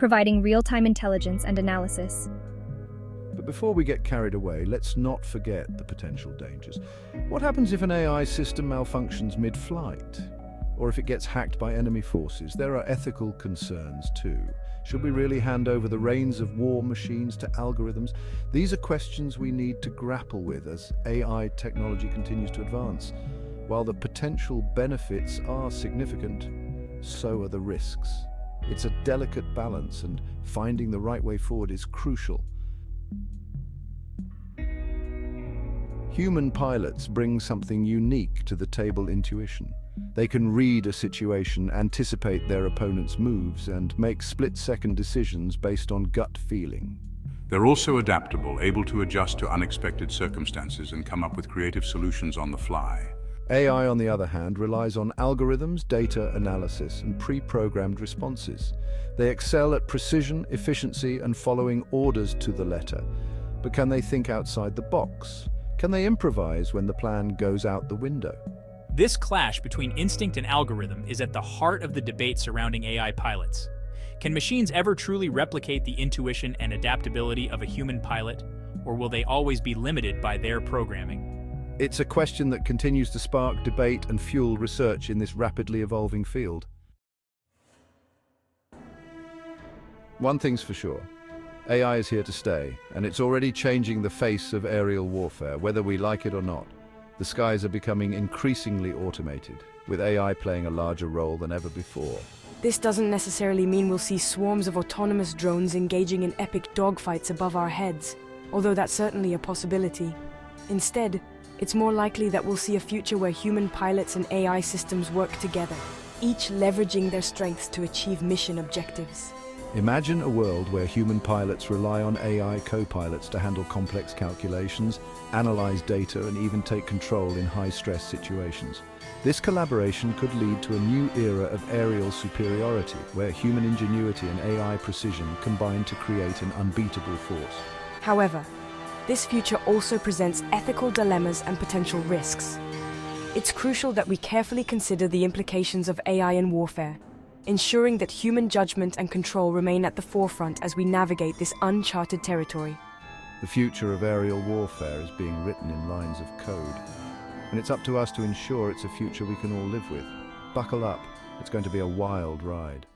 providing real-time intelligence and analysis. But before we get carried away, let's not forget the potential dangers. What happens if an AI system malfunctions mid-flight? Or if it gets hacked by enemy forces? There are ethical concerns too. Should we really hand over the reins of war machines to algorithms? These are questions we need to grapple with as AI technology continues to advance. While the potential benefits are significant, so are the risks. It's a delicate balance, and finding the right way forward is crucial. Human pilots bring something unique to the table: intuition. They can read a situation, anticipate their opponent's moves, and make split-second decisions based on gut feeling. They're also adaptable, able to adjust to unexpected circumstances and come up with creative solutions on the fly. AI, on the other hand, relies on algorithms, data analysis, and pre-programmed responses. They excel at precision, efficiency, and following orders to the letter. But can they think outside the box? Can they improvise when the plan goes out the window? This clash between instinct and algorithm is at the heart of the debate surrounding AI pilots. Can machines ever truly replicate the intuition and adaptability of a human pilot, or will they always be limited by their programming? It's a question that continues to spark debate and fuel research in this rapidly evolving field. One thing's for sure. AI is here to stay, and it's already changing the face of aerial warfare, whether we like it or not. The skies are becoming increasingly automated, with AI playing a larger role than ever before. This doesn't necessarily mean we'll see swarms of autonomous drones engaging in epic dogfights above our heads, although that's certainly a possibility. Instead, it's more likely that we'll see a future where human pilots and AI systems work together, each leveraging their strengths to achieve mission objectives. Imagine a world where human pilots rely on AI co-pilots to handle complex calculations, analyze data, and even take control in high-stress situations. This collaboration could lead to a new era of aerial superiority, where human ingenuity and AI precision combine to create an unbeatable force. However, this future also presents ethical dilemmas and potential risks. It's crucial that we carefully consider the implications of AI in warfare, ensuring that human judgment and control remain at the forefront as we navigate this uncharted territory. The future of aerial warfare is being written in lines of code, and it's up to us to ensure it's a future we can all live with. Buckle up, it's going to be a wild ride.